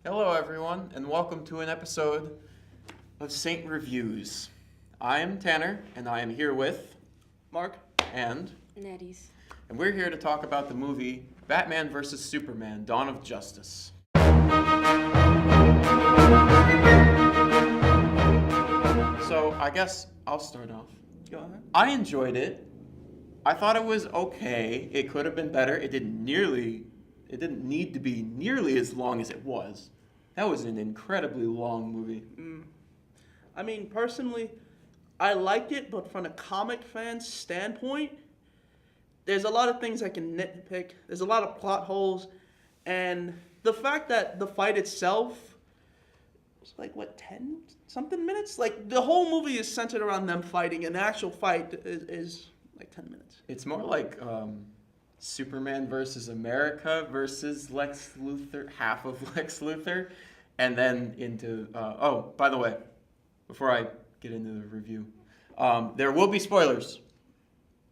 Hello, everyone, and welcome to an episode of Saint Reviews. I am Tanner, and I am here with Mark? and Netties. and we're here to talk about the movie Batman vs Superman: Dawn of Justice. So I guess I'll start off. Go ahead. I enjoyed it. I thought it was okay. It could have been better. It didn't need to be nearly as long as it was. That was an incredibly long movie. I mean, personally, I liked it, but from a comic fan's standpoint, there's a lot of things I can nitpick. There's a lot of plot holes, and the fact that the fight itself was like, 10 something minutes? Like, the whole movie is centered around them fighting, and the actual fight is like 10 minutes. It's more like Superman versus America versus Lex Luthor, half of Lex Luthor, and then into... oh, by the way, before I get into the review, there will be spoilers.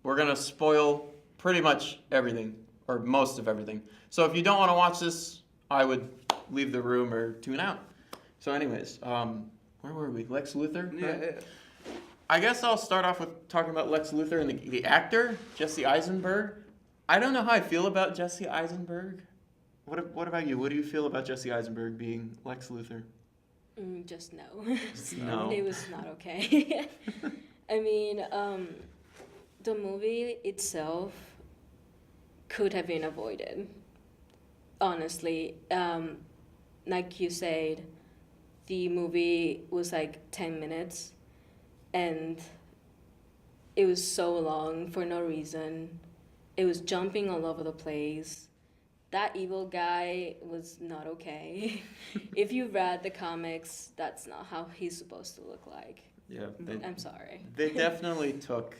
We're going to spoil pretty much everything, or most of everything. So if you don't want to watch this, I would leave the room or tune out. So anyways, where were we? Lex Luthor? Right? Yeah. I guess I'll start off with talking about Lex Luthor and the actor, Jesse Eisenberg. I don't know how I feel about Jesse Eisenberg. What about you? What do you feel about Jesse Eisenberg being Lex Luthor? Just no. No. It was not okay. I mean, the movie itself could have been avoided. Honestly, like you said, the movie was like 10 minutes, and it was so long for no reason. It was jumping all over the place. That evil guy was not okay. If you read the comics, that's not how he's supposed to look like. Yeah, I'm sorry. they definitely took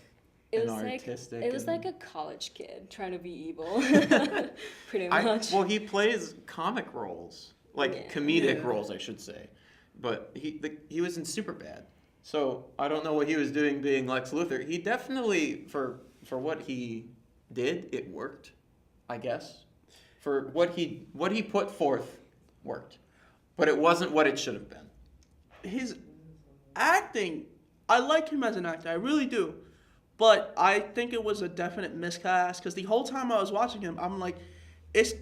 It an was artistic. it was like a college kid trying to be evil, pretty I, much. well, he plays comic roles, like Yeah. comedic roles, I should say. But he was in Superbad, so I don't know what he was doing being Lex Luthor. He definitely, for what he did, it worked, I guess. For what he put forth, worked, but it wasn't what it should have been. His acting, I like him as an actor, I really do. But I think it was a definite miscast, because the whole time I was watching him, I'm like, it's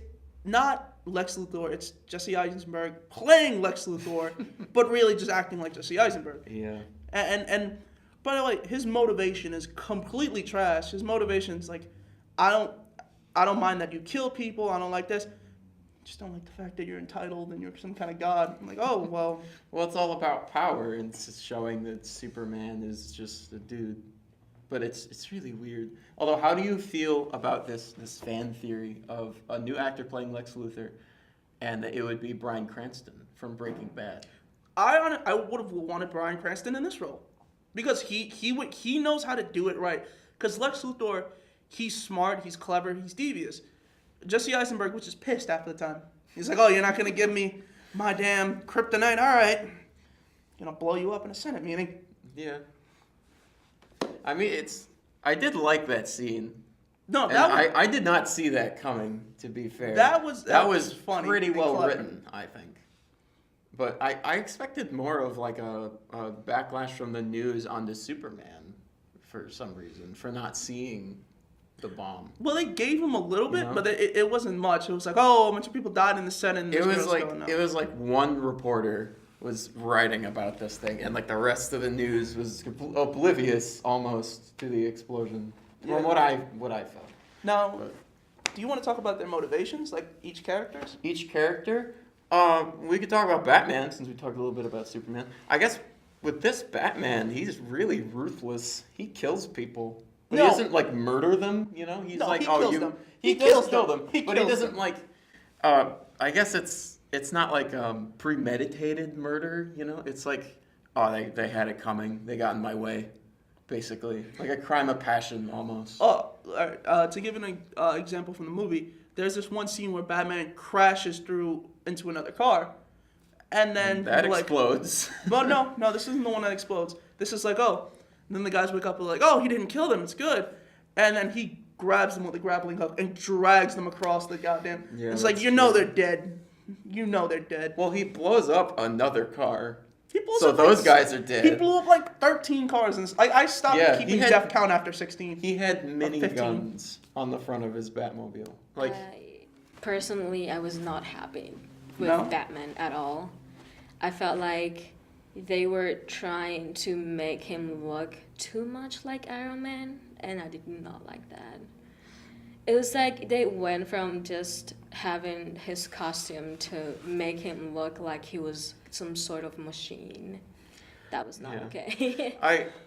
not Lex Luthor, it's Jesse Eisenberg playing Lex Luthor, but really just acting like Jesse Eisenberg. Yeah. And by the way, his motivation is completely trash. His motivation is like, I don't mind that you kill people, I don't like this. Just don't like the fact that you're entitled and you're some kind of god. I'm like, oh, well. Well, it's all about power and it's just showing that Superman is just a dude. But it's really weird. Although, how do you feel about this fan theory of a new actor playing Lex Luthor, and that it would be Bryan Cranston from Breaking Bad? I would have wanted Bryan Cranston in this role, because he knows how to do it right. Because Lex Luthor, he's smart, he's clever, he's devious. Jesse Eisenberg was just pissed half the time. He's like, oh, you're not gonna give me my damn kryptonite? All right, gonna blow you up in a Senate meeting. Yeah. I mean, I did like that scene. No, And that was, I did not see that coming, to be fair. that was funny. pretty and well clever. written, I think. But I expected more of like a backlash from the news onto Superman for some reason, for not seeing the bomb. Well, they gave him a little bit, You know? but it wasn't much. It was like, oh, a bunch of people died in the Senate. And It this was girl's like going up. it was like one reporter was writing about this thing, and like the rest of the news was oblivious almost to the explosion. Yeah. From what I felt. Now, But do you want to talk about their motivations, like each character's? each character, we could talk about Batman since we talked a little bit about Superman. I guess with this Batman, he's really ruthless. He kills people, but No. he doesn't like murder them. You know, he's No, like, he oh, kills you. them. He He does kills kill them. them, He but he kills doesn't them. like. I guess it's not like premeditated murder. You know, it's like, oh, they had it coming. They got in my way, basically, like a crime of passion almost. Oh, all right, to give an example from the movie, there's this one scene where Batman crashes through into another car, and then That like, explodes. But no, this isn't the one that explodes. This is like, oh, and then the guys wake up and like, oh, he didn't kill them, it's good, and then he grabs them with a grappling hook and drags them across the goddamn. Yeah, it's like, that's you know true. they're dead. you know they're dead. Well, he blows up another car. He blows So up those guys are dead. He blew up like 13 cars, and I stopped Yeah, keeping he had- death count after 16. He had mini 15. guns on the front of his Batmobile. Like, Personally, I was not happy with No? Batman at all. I felt like they were trying to make him look too much like Iron Man, and I did not like that. It was like they went from just having his costume to make him look like he was some sort of machine. That was not Yeah. okay.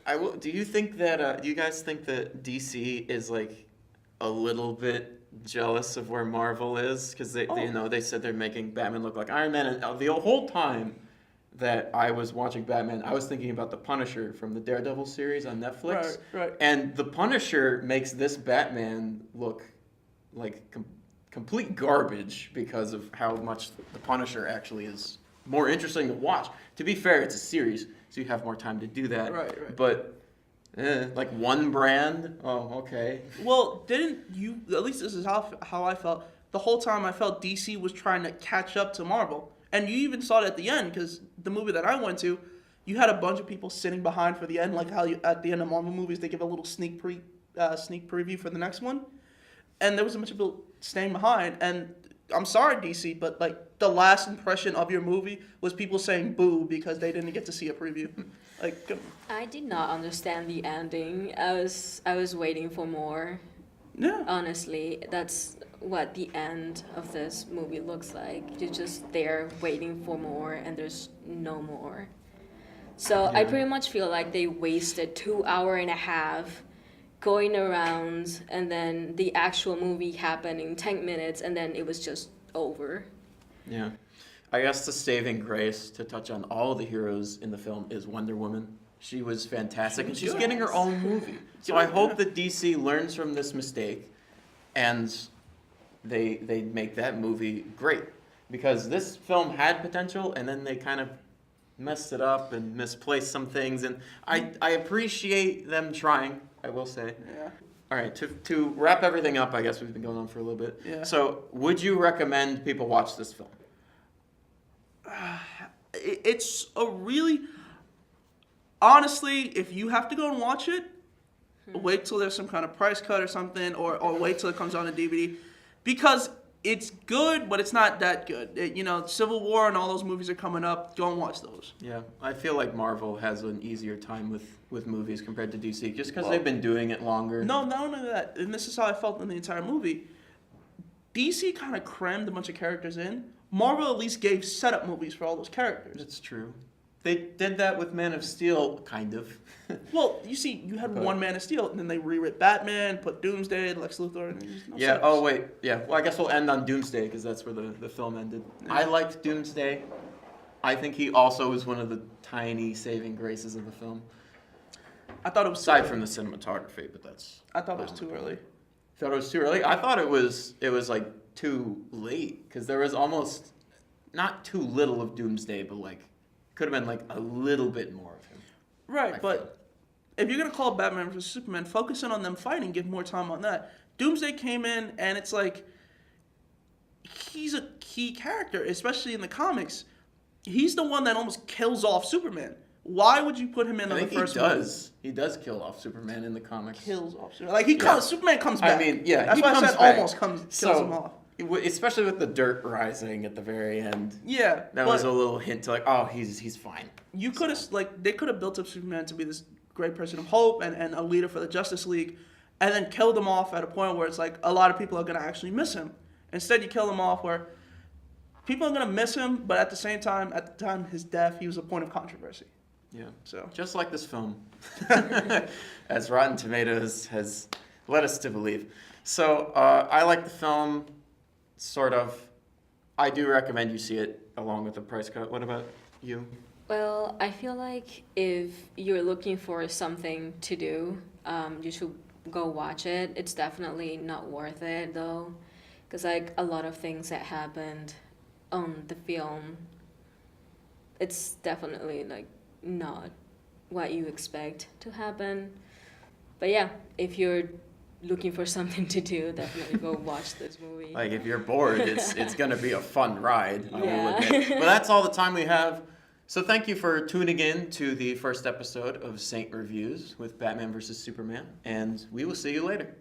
I will. Do you think that? Do you guys think that DC is like a little bit jealous of where Marvel is? Because they said they're making Batman look like Iron Man, and the whole time that I was watching Batman, I was thinking about the Punisher from the Daredevil series on Netflix. Right. And the Punisher makes this Batman look like complete garbage because of how much the Punisher actually is more interesting to watch. To be fair, it's a series, so you have more time to do that. Right. But like one brand, oh, okay. Well, didn't you? At least this is how I felt. The whole time I felt DC was trying to catch up to Marvel, and you even saw it at the end because the movie that I went to, you had a bunch of people sitting behind for the end, like how you at the end of Marvel movies they give a little sneak preview for the next one, and there was a bunch of people staying behind. And I'm sorry, DC, but like the last impression of your movie was people saying boo because they didn't get to see a preview. Like, I did not understand the ending. I was waiting for more. yeah. Honestly, that's what the end of this movie looks like. You're just there waiting for more, and there's no more. So I Yeah. pretty much feel like they wasted 2 hours and a half going around, and then the actual movie happened in 10 minutes, and then it was just over. Yeah. I guess the saving grace, to touch on all the heroes in the film, is Wonder Woman. She was fantastic, and she's good. getting her own movie. So I hope that DC learns from this mistake, and they make that movie great. Because this film had potential, and then they kind of messed it up and misplaced some things. And I appreciate them trying, I will say. Yeah. All right, to wrap everything up, I guess we've been going on for a little bit. Yeah. So would you recommend people watch this film? It's a really, honestly, if you have to go and watch it, wait till there's some kind of price cut or something, or wait till it comes on a DVD, because it's good, but it's not that good. Civil War and all those movies are coming up. Go and watch those. Yeah, I feel like Marvel has an easier time with movies compared to DC, just because they've been doing it longer. No, not only that, and this is how I felt in the entire movie. DC kind of crammed a bunch of characters in. Marvel at least gave setup movies for all those characters. That's true. They did that with Man of Steel, kind of. Well, you see, you had But- one Man of Steel, and then they rewrit Batman, put Doomsday, Lex Luthor, and there's no Yeah. setups. Oh wait. Yeah. Well, I guess we'll end on Doomsday because that's where the film ended. Yeah. I liked Doomsday. I think he also was one of the tiny saving graces of the film, I thought it was aside from the cinematography. But that's. I thought it was too early. Thought it was too early. I thought it was like too late because there was almost not too little of Doomsday, but like could have been like a little bit more of him. Right, I but if you're gonna call Batman vs Superman, focus in on them fighting, give more time on that. Doomsday came in, and it's like he's a key character, especially in the comics. He's the one that almost kills off Superman. Why would you put him in I on the think first he movie? does. He does kill off Superman in the comics. Kills off Superman. Like he comes, Superman comes back. I mean, yeah, That's he why I comes said back. almost kills So- him off. Especially with the dirt rising at the very end. Yeah, That but was a little hint to like, oh, he's fine. you could have they could have built up Superman to be this great person of hope and a leader for the Justice League, and then killed him off at a point where it's like a lot of people are gonna actually miss him. Instead, you kill him off where people are gonna miss him, but at the same time, at the time of his death, he was a point of controversy. Yeah. So Just like this film, as Rotten Tomatoes has led us to believe. So I like the film, sort of. I do recommend you see it along with the price cut. What about you? Well, I feel like if you're looking for something to do, you should go watch it. It's definitely not worth it though, because like a lot of things that happened on the film, it's definitely like not what you expect to happen. But yeah, if you're looking for something to do, definitely go watch this movie. Like if you're bored, it's gonna be a fun ride. I will Yeah. admit. But that's all the time we have. So thank you for tuning in to the first episode of Saint Reviews with Batman vs Superman, and we will see you later.